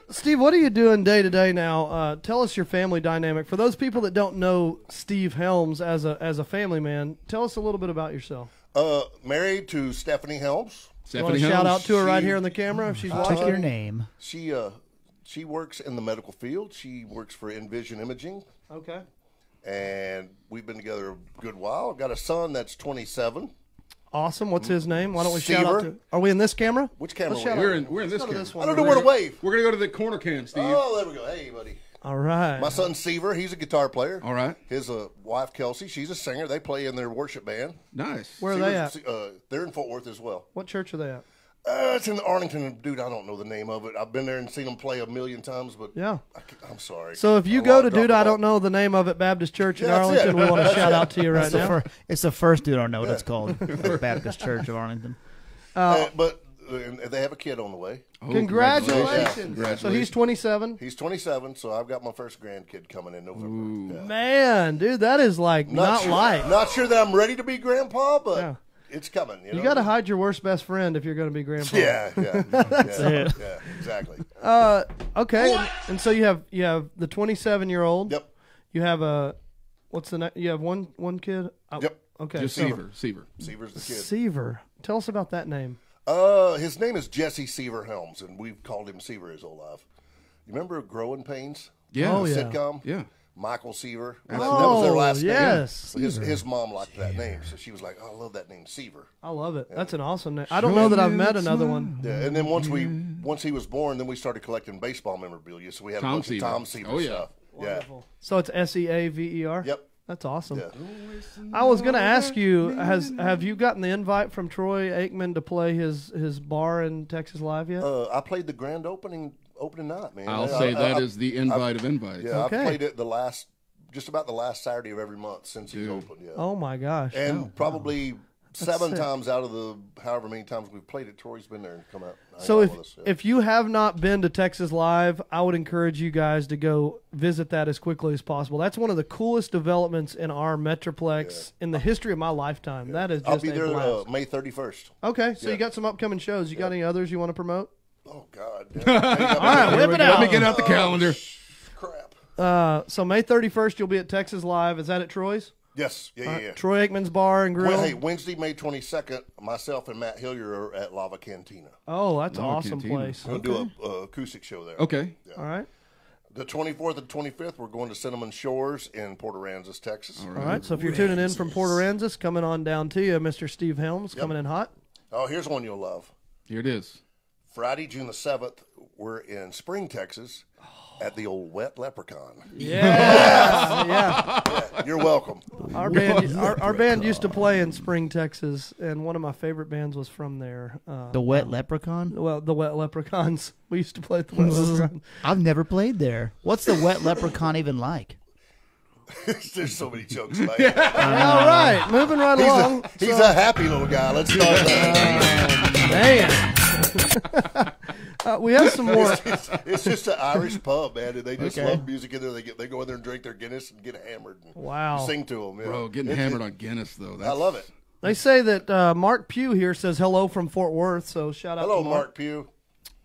Steve, what are you doing day to day now? Tell us your family dynamic. For those people that don't know Steve Helms as a family man, tell us a little bit about yourself. Married to Stephanie Helms. You want Stephanie to shout out Helms. to her right She- here in the camera if she's Check watching? your name. She works in the medical field. She works for Envision Imaging, Okay. and we've been together a good while. I've got a son that's 27. Awesome. What's his name? Why don't we shout out Stever. to? Are we in this camera? Which camera Let's are shout we out- We're in let's this go to camera. this I one. don't know where to wave. We're going to go to the corner cam, Steve. Oh, there we go. Hey, buddy. All right. My son Seaver, he's a guitar player. All right. His wife Kelsey, she's a singer. They play in their worship band. Nice. Where are they at? They're in Fort Worth as well. What church are they at? It's in Arlington, dude. I don't know the name of it. I've been there and seen them play a million times, but Yeah. I'm sorry. So if you I go lost to drop Dude, the I ball. don't know the name of it, Baptist Church in Yeah, that's Arlington, it. we want to shout out to you right It's the, now. it's the first dude I know what it's called. The Baptist Church of Arlington. But they have a kid on the way. Oh, Congratulations. Yeah. So he's 27. He's 27, so I've got my first grandkid coming in November. Yeah. Man, dude, that is like not sure, light. Not sure that I'm ready to be grandpa, but Yeah. it's coming. You You know? got to hide your worst best friend if you're going to be grandpa. Yeah, yeah, exactly. Okay. And so you have the 27-year-old. Yep. You have a what's the next? You have one kid. Oh, Yep. Okay. Just so Seaver. Seaver's the kid. Seaver. Tell us about that name. His name is Jesse Seaver Helms, and we've called him Seaver his whole life. You remember Growing Pains? Yeah. Oh, yeah. Sitcom? Yeah. Michael Seaver. That Oh, was their last name. yes. So his mom liked that name, so she was like, "Oh, I love that name, Seaver." I love it. That's an awesome name. I don't know that I've met another one. Yeah, and then once he was born, then we started collecting baseball memorabilia. So we had Tom a bunch Seaver. of Tom Seaver Oh, yeah. stuff. Wonderful. So it's Seaver. Yep. That's awesome. Yeah. I was going to ask you, have you gotten the invite from Troy Aikman to play his bar in Texas Live yet? I played the grand opening night, man. I'll say that is the invite of invites. Yeah, Okay. I've played it just about the last Saturday of every month since he's opened. Yeah. Oh my gosh! And probably 7 sick. times out of the however many times we've played it, Troy's been there and come out. and hang So out with us, yeah. if you have not been to Texas Live, I would encourage you guys to go visit that as quickly as possible. That's one of the coolest developments in our Metroplex in the history of my lifetime. That is just I'll be a there blast. May 31st. Okay, so yeah. you got some upcoming shows. You got any others you want to promote? Oh God! All right, whip it Let me out. get out the calendar. Crap. So May 31st, you'll be at Texas Live. Is that at Troy's? Yes. Yeah. Troy Aikman's Bar and Grill. Well, hey, Wednesday, May 22nd, myself and Matt Hillier are at Lava Cantina. Oh, that's an Lava awesome Cantina. place. We're going to do a acoustic show there. Okay. All right. The 24th and 25th, we're going to Cinnamon Shores in Port Aransas, Texas. All right. So if you're tuning in from Port Aransas, coming on down to you, Mr. Steve Helms, coming in hot. Oh, here's one you'll love. Here it is. Friday, June the 7th, we're in Spring, Texas at the old Wet Leprechaun. Yeah. Yeah. You're welcome. Our band used to play in Spring, Texas, and one of my favorite bands was from there. The Wet Leprechaun? Well, the Wet Leprechauns. We used to play at the Wet Leprechauns. I've never played there. What's the Wet Leprechaun even like? There's so many jokes about it. All right, moving right along. He's a happy little guy. Let's start there. Man. We have some more. It's just an Irish pub, man, and they just Okay. love music in there. They go in there and drink their Guinness and get hammered. And Wow. Sing to them. Yeah. Bro, getting hammered on Guinness, though. I love it. They say that Mark Pugh here says hello from Fort Worth, so shout out Hello, to Mark Pugh.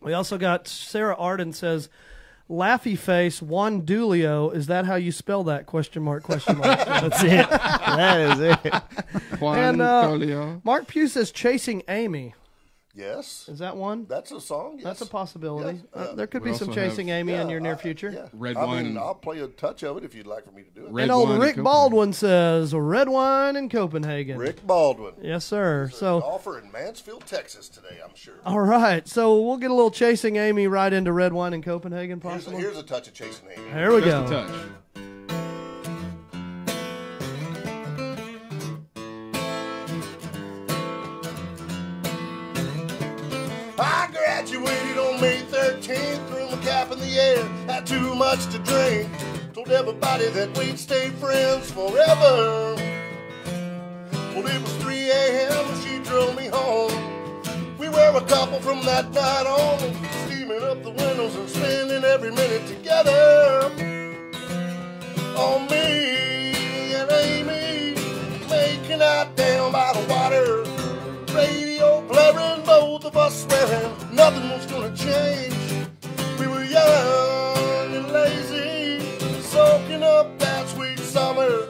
We also got Sarah Arden says, Laughy Face Juan Dulio. Is that how you spell that? Question mark, question mark. That's it. That is it. Juan And Dolio. Mark Pugh says Chasing Amy. Yes. Is that one? That's a song. Yes. That's a possibility. Yes. There could We be some also have- Chasing Amy in your near future. Yeah. Red I wine mean, and- I'll play a touch of it if you'd like for me to do it. Red And old wine Rick and Baldwin says, red wine in Copenhagen. Rick Baldwin. Yes, sir. There's an So, offer in Mansfield, Texas today, I'm sure. all right. So we'll get a little Chasing Amy right into red wine in Copenhagen, possibly. Here's a touch of Chasing Amy. Here we Just go. a touch. I graduated on May 13th, threw my cap in the air, had too much to drink. Told everybody that we'd stay friends forever. Well, it was 3 a.m. when she drove me home. We were a couple from that night on, steaming up the windows and spending every minute together. On me and Amy, making out down by the water. Radio blaring, both of us swearing nothing was gonna change. We were young and lazy, soaking up that sweet summer,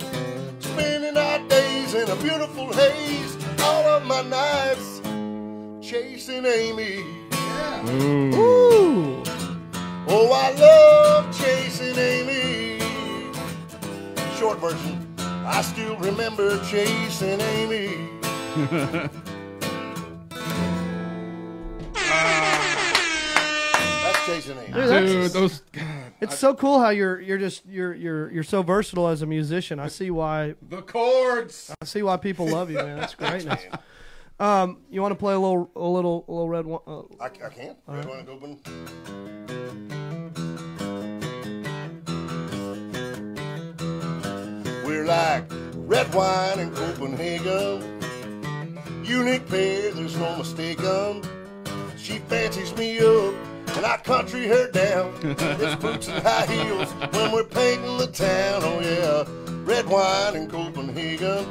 spending our days in a beautiful haze. All of my nights chasing Amy. Ooh. Oh, I love chasing Amy. Short version, I still remember chasing Amy. That's chasing Amy. Dude, those. God, It's so cool how you're so versatile as a musician. I see why the chords. people love you, man. That's greatness. You want to play a little red one? I can. Red wine and open. We're like red wine in Copenhagen. Unique pair, there's no mistake 'em. She fancies me up, and I country her down. It's boots and high heels when we're painting the town. Oh yeah, red wine in Copenhagen.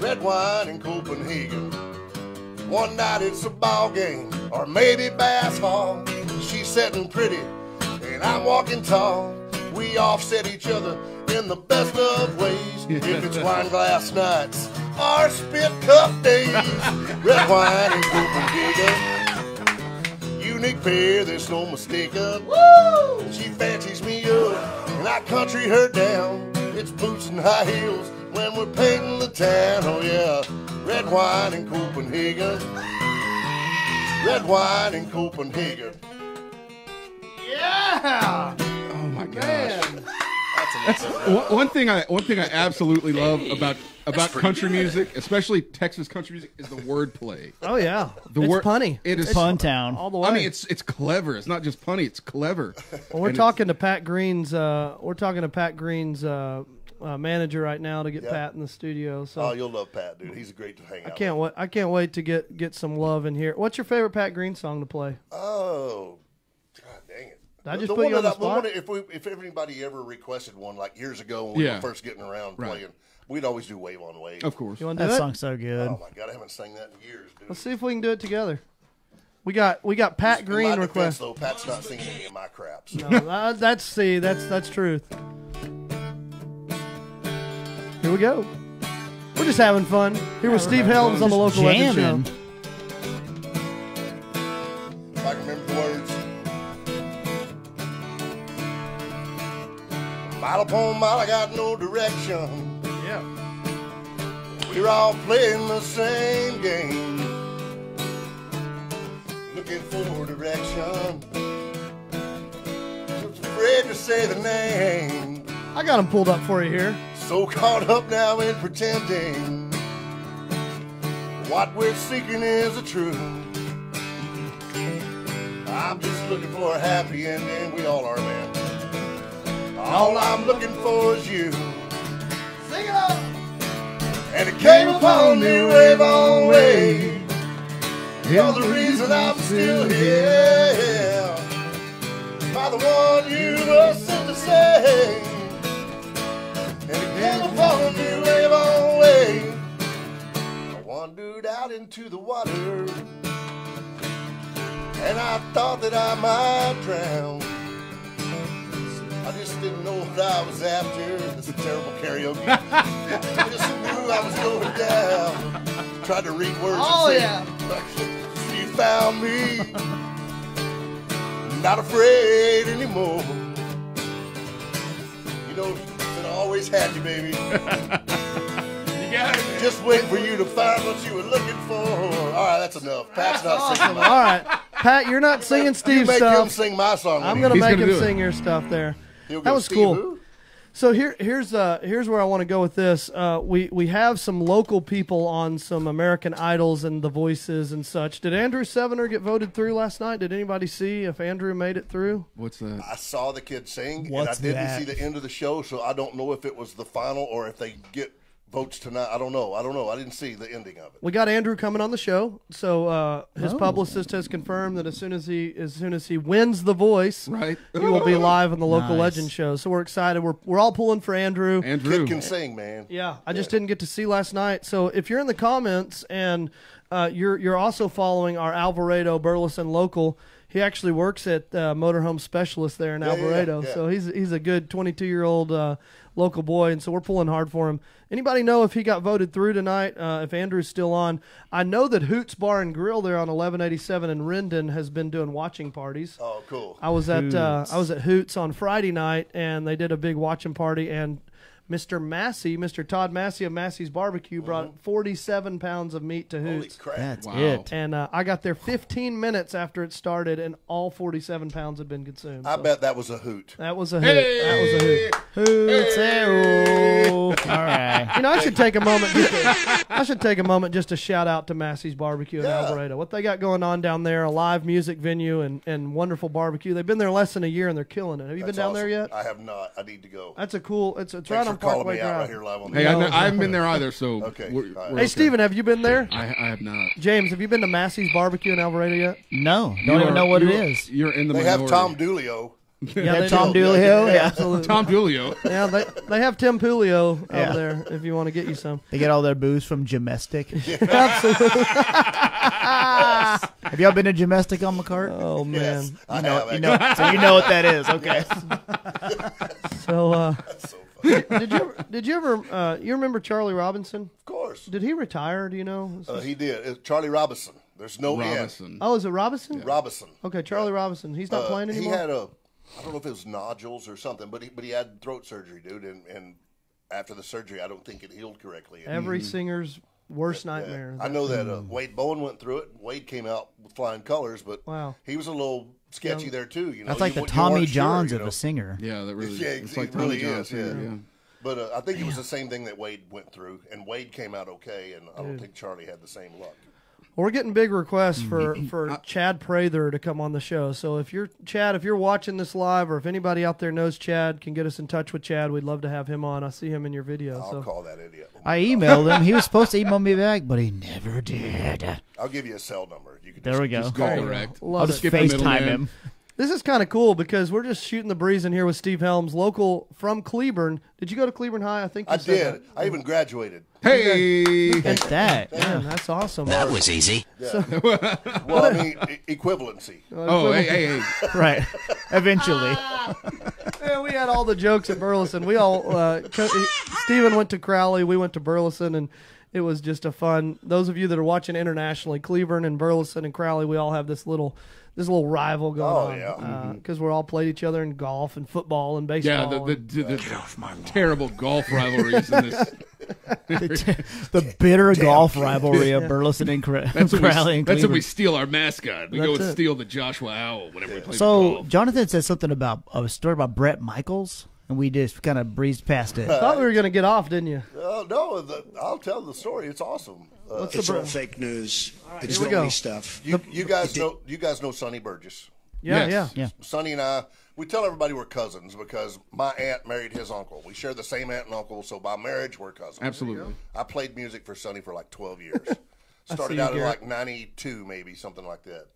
Red wine in Copenhagen. One night it's a ball game, or maybe bass hall. She's sitting pretty, and I'm walking tall. We offset each other in the best of ways. If it's wine glass nights or spit cup days, red wine in Copenhagen. Unique pair, there's no mistaking. Woo! She fancies me up, and I country her down. It's boots and high heels when we're painting the town. Oh yeah, red wine in Copenhagen. Red wine in Copenhagen. Yeah, Oh my gosh. man. One thing I absolutely love about country music, especially Texas country music, is the wordplay. Oh yeah, The it's word punny. It is Pun Town. all the way. I mean, it's clever. It's not just punny. It's clever. Well, we're And talking to Pat Green's. Manager right now to get Yeah. Pat in the studio. So Oh, you'll love Pat, dude. He's great to hang out with. I can't wait to get some love in here. What's your favorite Pat Green song to play? Oh, God dang it. Did I just The put one you on the that I- spot? if everybody ever requested one like years ago when we Yeah. were first getting around Right. playing, we'd always do Wave on Wave. Of course. You want to do That it? song's so good. Oh my God, I haven't sang that in years, dude. Let's see if we can do it together. We got Pat In Green my defense, request. though, Pat's not singing any of my craps. No, that's truth. Here we go. We're just having fun. Here with Steve Helms on the local legend Jamming. show. If I can remember the words. Mile upon mile, I got no direction. Yeah. We're all playing the same game, looking for direction. Just afraid to say the name. I got him pulled up for you here. So caught up now in pretending what we're seeking is the truth. I'm just looking for a happy ending. We all are, man. All I'm looking for is you. Sing it up. And it came upon me wave on wave. You're the reason I'm still here. By the one you were sent to save. And it came upon me wave on wave. I wandered out into the water, and I thought that I might drown. I just didn't know what I was after. It's a terrible karaoke. I just knew I was going down. Tried to read words. Oh, and say, yeah. She found me, not afraid anymore. You know, it always had you, baby. You got it. Just waiting for you to find what you were looking for. All right, that's enough. Pat's not singing. All right, Pat, you're not singing You Steve's make him stuff. sing my song. I'm going gonna make gonna him do sing it. your stuff there. He'll That go, was "Steve, cool. who?" So here's where I want to go with this. We have some local people on some American Idols and The Voices and such. Did Andrew Sevener get voted through last night? Did anybody see if Andrew made it through? What's that? I saw the kid sing, What's and I didn't that? see the end of the show, so I don't know if it was the final or if they get votes tonight. I don't know. I didn't see the ending of it. We got Andrew coming on the show, so his publicist has confirmed that as soon as he wins The Voice, Right. he will be live on the local Nice. Legend show. So we're excited. We're all pulling for Andrew. Andrew. Kid can sing, man. Yeah, I just didn't get to see last night. So if you're in the comments and you're also following our Alvarado Burleson local, he actually works at Motorhome Specialist there in Alvarado. yeah. So he's a good 22-year-old local boy, and so we're pulling hard for him. Anybody know if he got voted through tonight? If Andrew's still on? I know that Hoots Bar and Grill there on 1187 in Rendon has been doing watching parties. Oh, cool. I was at Hoots on Friday night, and they did a big watching party. And Mr. Todd Massey of Massey's Barbecue brought 47 pounds of meat to Holy Hoots. crap. That's Wow. it. And I got there 15 minutes after it started, and all 47 pounds had been consumed. I So bet that was a hoot. that was a hoot. That was a hoot. Hoots, hey-oh. All right. You know, I should take a moment just to shout out to Massey's Barbecue in Alvarado. What they got going on down there, a live music venue and wonderful barbecue. They've been there less than a year, and they're killing it. Have you That's been down there awesome. yet? I have not. I need to go. That's a cool. It's Thanks right for on calling Parkway me out right Drive. here live on the Hey, No. I haven't been there either, so Okay. we're All right. okay. Hey, Steven, have you been there? I have not. James, have you been to Massey's Barbecue in Alvarado yet? No, don't even know what it is. You're in the They minority. have Tom Doolio. Yeah, they Tom do. Doolio, yeah. Absolutely. Tom Julio. Yeah, they have Tim Pulio over Yeah. there if you want to get you some. They get all their booze from Gemestic. Absolutely. Have y'all been to Gemestic on McCart? Oh man. Yes, I have. You know, so you know what that is. Okay. So That's so funny. did you ever you remember Charlie Robinson? Of course. Did he retire? Do you know? He did. It's Charlie Robinson. There's no end. Robinson. Oh, is it Robinson? Robinson. Okay, Charlie Robinson. He's not playing He anymore. had I don't know if it was nodules or something, but he had throat surgery, dude. And after the surgery, I don't think it healed correctly. Every singer's worst nightmare. I know that Wade Bowen went through it. Wade came out with flying colors, but Wow. he was a little sketchy there too. You know, That's like you the weren't Tommy sure, Johns you of know. a singer. Yeah, that really. Yeah, it's like it Tommy really John's is, yeah. too, yeah. But I think it was the same thing that Wade went through, and Wade came out okay, and I don't think Charlie had the same luck. Well, we're getting big requests for Chad Prather to come on the show. So if you're watching this live, or if anybody out there knows Chad, can get us in touch with Chad, we'd love to have him on. I see him in your video. I'll So call that idiot. I emailed him. He was supposed to email me back, but he never did. I'll give you a cell number. You can There we go. Just go direct. Love I'll it. just Skip the FaceTime middleman. him. This is kind of cool because we're just shooting the breeze in here with Steve Helms, local from Cleburne. Did you go to Cleburne High? I think you I said did. I even graduated. Hey. Like that. that. Man, that's awesome. That was easy. Well, I mean, equivalency. Oh, hey. Right. Eventually. Yeah, we had all the jokes at Burleson. We all, Steven went to Crowley, we went to Burleson, and it was just a fun. Those of you that are watching internationally, Cleburne and Burleson and Crowley, we all have this little rival going on. Because we're all played each other in golf and football and Yeah, baseball. the terrible golf rivalries in this. The bitter golf rivalry of Burleson and Crowley and That's when Cleveland. we steal our mascot. We go That's and it. steal the Joshua Owl whenever we play So golf. Jonathan said something about a story about Brett Michaels, and we just kind of breezed past it. Thought we were going to get off, didn't you? No, I'll tell the story. It's awesome. It's all fake news. It's here we go. phony stuff. You guys know Sonny Burgess. Yeah, Yes. yeah. Yeah. Sonny and I, we tell everybody we're cousins because my aunt married his uncle. We share the same aunt and uncle, so by marriage we're cousins. Absolutely. I played music for Sonny for like 12 years. Started you, out in Garrett. like 92, maybe, something like that.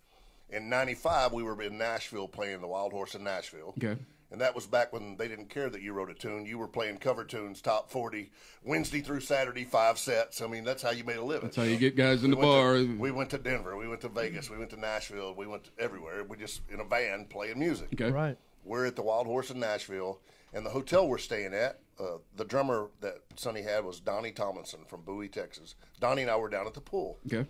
In 95, we were in Nashville playing the Wild Horse in Nashville. Okay. And that was back when they didn't care that you wrote a tune. You were playing cover tunes, top 40, Wednesday through Saturday, 5 sets. I mean, that's how you made a living. That's how you get guys in the went bar. we went to Denver. We went to Vegas. We went to Nashville. We went to everywhere. We just, in a van, playing music. Okay. Right. We're at the Wild Horse in Nashville, and the hotel we're staying at, the drummer that Sonny had was Donnie Tomlinson from Bowie, Texas. Donnie and I were down at the pool. Okay.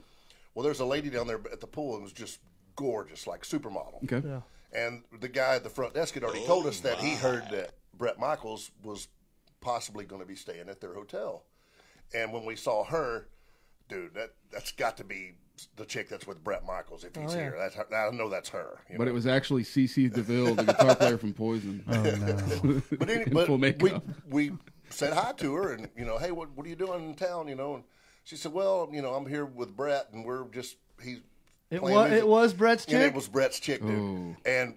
Well, there's a lady down there at the pool and was just gorgeous, like supermodel. Okay. Yeah. And the guy at the front desk had already told us that he heard that Bret Michaels was possibly going to be staying at their hotel. And when we saw her, dude, that's got to be the chick that's with Bret Michaels if he's here. That's her, I know that's her. But it was actually CeCe DeVille, the guitar player from Poison. Oh, no. But we said hi to her and, hey, what are you doing in town, And she said, well, I'm here with Bret and we're just, It was Brett's chick? And it was Brett's chick, dude. Oh. And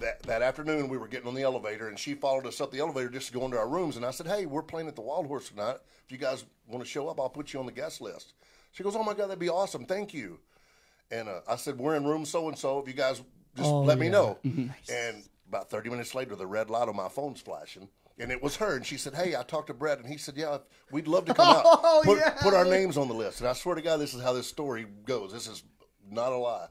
that afternoon we were getting on the elevator and she followed us up the elevator just to go into our rooms. And I said, hey, we're playing at the Wild Horse tonight. If you guys want to show up, I'll put you on the guest list. She goes, oh, my God, that'd be awesome. Thank you. And I said, we're in room so-and-so. If you guys just let me know. Nice. And about 30 minutes later, the red light on my phone's flashing. And it was her. And she said, hey, I talked to Brett. And he said, yeah, we'd love to come out. Put our names on the list. And I swear to God, this is how this story goes. This is not a lie.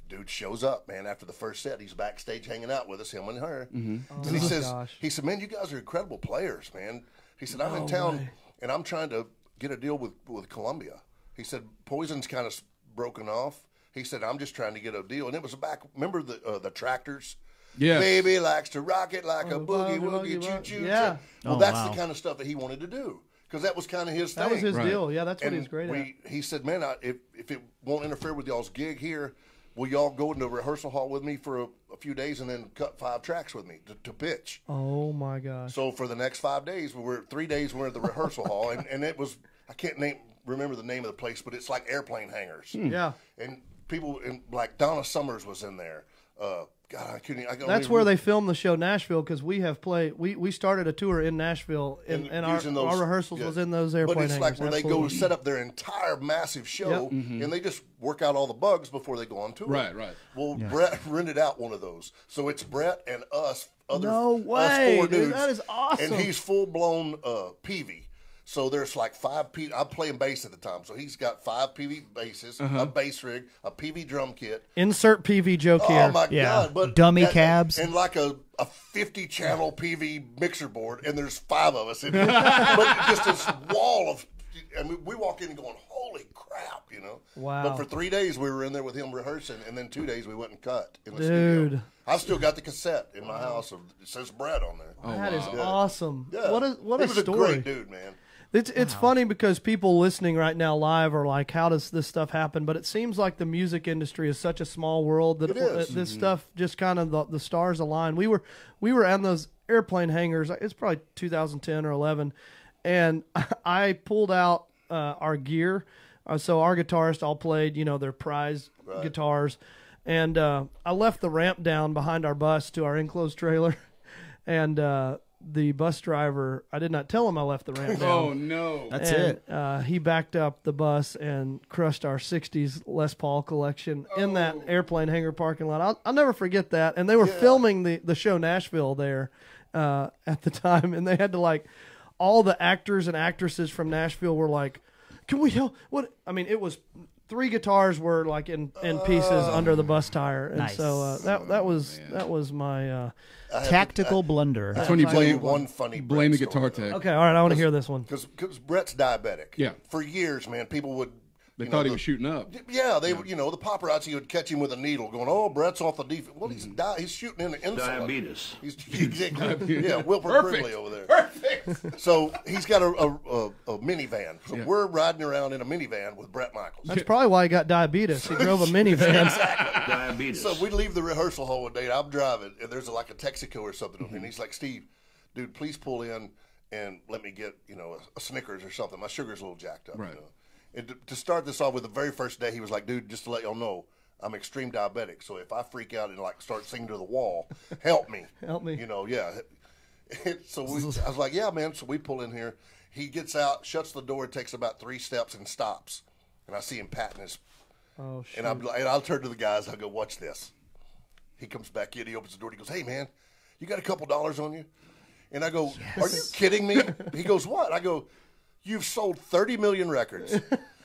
Dude shows up, man, after the first set. He's backstage hanging out with us, him and her. Mm-hmm. And he said, man, you guys are incredible players, man. He said, I'm in town, and I'm trying to get a deal with Columbia. He said, Poison's kind of broken off. He said, I'm just trying to get a deal. And it was back, remember the Tractors? Yeah. Baby likes to rock it like a boogie-woogie, choo-choo. Yeah. Well, that's the kind of stuff that he wanted to do. Because that was kind of his thing. That was his Right. deal. Yeah, that's what he was great at. He said, man, if it won't interfere with y'all's gig here, will y'all go into rehearsal hall with me for a few days and then cut 5 tracks with me to pitch? Oh, my gosh. So for the next 5 days, 3 days we're at the rehearsal hall. And it was, I can't remember the name of the place, but it's like airplane hangars. Yeah. And people, like Donna Summers was in there. God, That's where they filmed the show Nashville because we have played. We started a tour in Nashville and our rehearsals was in those airplane But it's hangars. like where they go set up their entire massive show and they just work out all the bugs before they go on tour. Right. Well, Brett rented out one of those, so it's Brett and us. No way, us 4 dude, dudes, that is awesome. And he's full blown PV. So there's like 5 PV. I'm playing bass at the time, so he's got 5 PV basses, a bass rig, a PV drum kit. Insert PV joke here. Oh my God! But dummy cabs and like a 50-channel PV mixer board, and there's 5 of us in here. But just this wall of, and we walk in and going, "Holy crap!" Wow. But for 3 days we were in there with him rehearsing, and then 2 days we went and cut in the Dude. studio. I've still got the cassette in my house. It says Brett on there. That is awesome. Yeah. What a He was story. a great dude, man. It's funny because people listening right now live are like, how does this stuff happen? But it seems like the music industry is such a small world that It is. this stuff just kind of the stars align. We were on those airplane hangars. It's probably 2010 or 11, and I pulled out our gear. So our guitarists all played, their prize guitars, and I left the ramp down behind our bus to our enclosed trailer, and the bus driver, I did not tell him I left the ramp down. Oh, no. That's it. He backed up the bus and crushed our 60s Les Paul collection in that airplane hangar parking lot. I'll never forget that. And they were filming the show Nashville there at the time, and they had to, all the actors and actresses from Nashville were like, can we help? What? I mean, it was 3 guitars were in pieces under the bus tire. And Nice. so that was my... Tactical blunder. That's when you Tell you blame one funny the Brett guitar story, tech. Okay, all right, I want to hear this one. Because Brett's diabetic. Yeah. For years, man, people would. They thought he was shooting up. Yeah, they would. The paparazzi would catch him with a needle, going, "Oh, Brett's off the defense." Well, he's shooting into insulin. Diabetes. He's Wilford Brimley over there. Perfect. So he's got a minivan. So we're riding around in a minivan with Bret Michaels. That's probably why he got diabetes. He drove a minivan. Diabetes. So we leave the rehearsal hall one day. I'm driving, and there's like a Texaco or something, and he's like, "Steve, dude, please pull in and let me get a Snickers or something. My sugar's a little jacked up." Right. And to start this off with, the very first day, he was like, "Dude, just to let y'all know, I'm extreme diabetic. So if I freak out and start singing to the wall, help me, Help me." Yeah. So I was like, "Yeah, man." So we pull in here. He gets out, shuts the door, takes about 3 steps, and stops. And I see him patting his. Oh, shit. And I'll turn to the guys. I go, "Watch this." He comes back in. He opens the door. He goes, "Hey, man, you got a couple dollars on you?" And I go, "Are you kidding me?" He goes, "What?" I go, "You've sold 30 million records.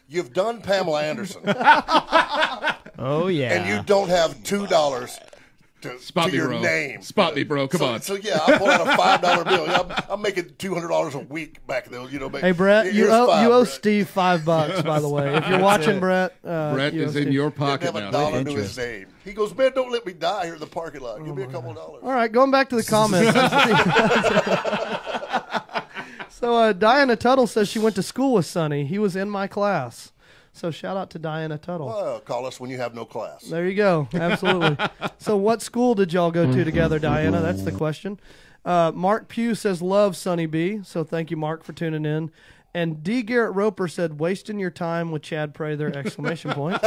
You've done Pamela Anderson. Oh, yeah. And you don't have $2 Spot to me, your bro. name. Spot me, bro. Come on. So yeah, I pull out a $5 bill. I'm making $200 a week back then. You know, Hey Brett, you here's owe Brett. Steve $5, by the way. If you're watching, Brett, Brett you owe is in Steve. your Didn't pocket have a now. dollar to his name. He goes, man, don't let me die here in the parking lot. Give me a couple of dollars. All right, going back to the comments. So Diana Tuttle says she went to school with Sonny. He was in my class. So shout out to Diana Tuttle. Well, call us when you have no class. There you go. Absolutely. So what school did y'all go to together, Diana? That's the question. Mark Pugh says, love Sonny B. So thank you, Mark, for tuning in. And D. Garrett Roper said, wasting your time with Chad Prather, exclamation point.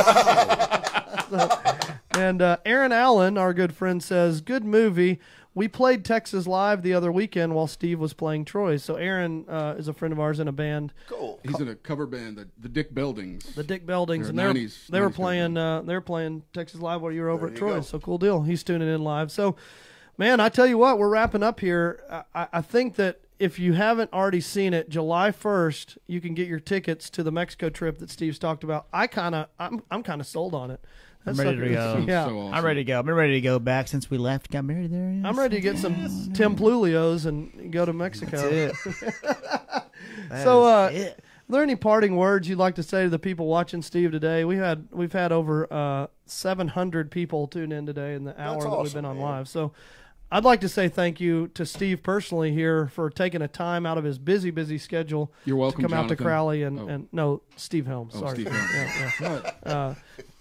And Aaron Allen, our good friend, says, good movie. We played Texas Live the other weekend while Steve was playing Troy. So Aaron is a friend of ours in a band. Cool. He's in a cover band, the Dick Beldings. The Dick Beldings, and They're a they were 90s playing Texas Live while you were over There at you Troy. go. So cool deal. He's tuning in live. So, man, I tell you what, we're wrapping up here. I think that if you haven't already seen it, July 1st, you can get your tickets to the Mexico trip that Steve's talked about. I'm kind of sold on it. I'm ready to go. Yeah. So awesome. I'm ready to go. I've been ready to go back since we left. Got married there. Yes. I'm ready to get some Tim Plulios and go to Mexico. That's it. So, That is it. are there any parting words you'd like to say to the people watching Steve today? We've had over 700 people tune in today in the hour That's that we've awesome, been on man. live. So I'd like to say thank you to Steve personally here for taking a time out of his busy schedule You're welcome, to come out to Jonathan. Crowley Oh. and no, Steve Helms. Oh, Sorry. Steve Helms. Yeah.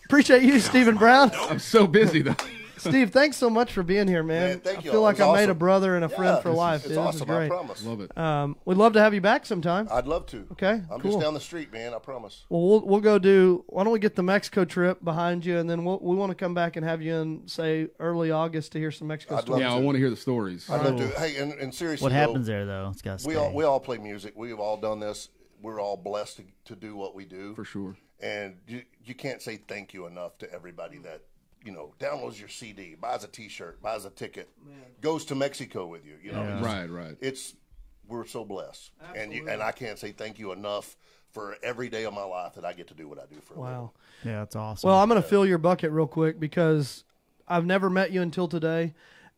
Appreciate you, Stephen Brown. I'm so busy, though. Steve, thanks so much for being here, man. Man, thank I you. feel like It was I made a awesome. brother and a friend for life. It's Dude. This is awesome. I great. promise. Love it. We'd love to have you back sometime. I'd love to. Okay, I'm cool. just down the street, man. I promise. Well, we'll go do. Why don't we get the Mexico trip behind you, and then we want to come back and have you in, say, early August to hear some Mexico I'd stories. love Yeah, I want to hear the stories. I'd love to. Hey, and seriously, What though, happens there, though? It's got to stay. we all play music. We've all done this. We're all blessed to do what we do. For sure. And you can't say thank you enough to everybody that, downloads your CD, buys a T-shirt, buys a ticket, goes to Mexico with you. Right. We're so blessed, and I can't say thank you enough for every day of my life that I get to do what I do for a living. Wow. Yeah, that's awesome. Well, I'm going to fill your bucket real quick because I've never met you until today,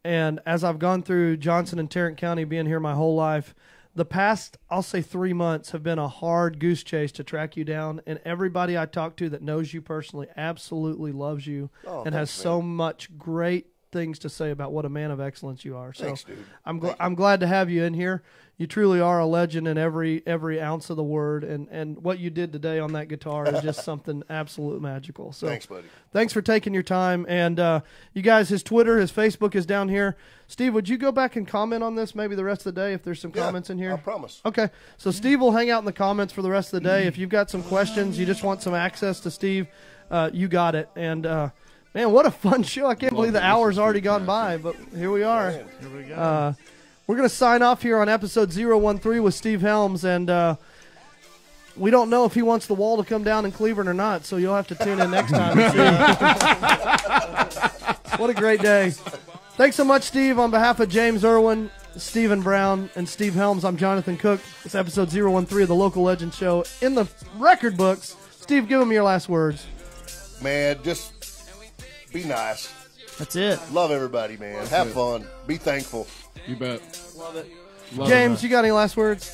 and as I've gone through Johnson and Tarrant County, being here my whole life, the past, I'll say 3 months have been a hard goose chase to track you down, and everybody I talk to that knows you personally absolutely loves you and has so much great things to say about what a man of excellence you are. So Thanks, dude. I'm glad to have you in here. You truly are a legend in every ounce of the word, and what you did today on that guitar is just something absolute magical. So Thanks, buddy. Thanks for taking your time. And you guys, his Twitter, his Facebook is down here. Steve, would you go back and comment on this maybe the rest of the day if there's some comments in here? I promise. Okay. So Steve will hang out in the comments for the rest of the day. If you've got some questions, you just want some access to Steve, you got it. And, man, what a fun show. I can't believe the hour's already gone by, but here we are. Man, here we go. We're going to sign off here on episode 013 with Steve Helms, and we don't know if he wants the wall to come down in Cleveland or not, so you'll have to tune in next time to see. What a great day. Thanks so much, Steve. On behalf of James Irwin, Stephen Brown, and Steve Helms, I'm Jonathan Cook. It's episode 013 of the Local Legend Show in the record books. Steve, give them your last words. Man, just be nice. That's it. Love everybody, man. Have fun. Be thankful. You bet. Love it. Love James, you got any last words?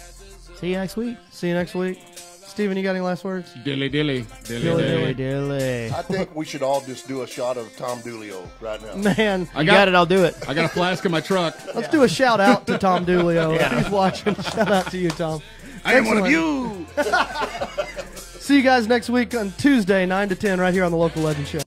See you next week. See you next week. Steven, you got any last words? Dilly. Dilly. Dilly. I think we should all just do a shot of Tom Doolio right now. Man, You got it. I'll do it. I got a flask in my truck. let's do a shout out to Tom Doolio. If he's watching, shout out to you, Tom. I am one of Excellent. you. See you guys next week on Tuesday, 9 to 10, right here on the Local Legend Show.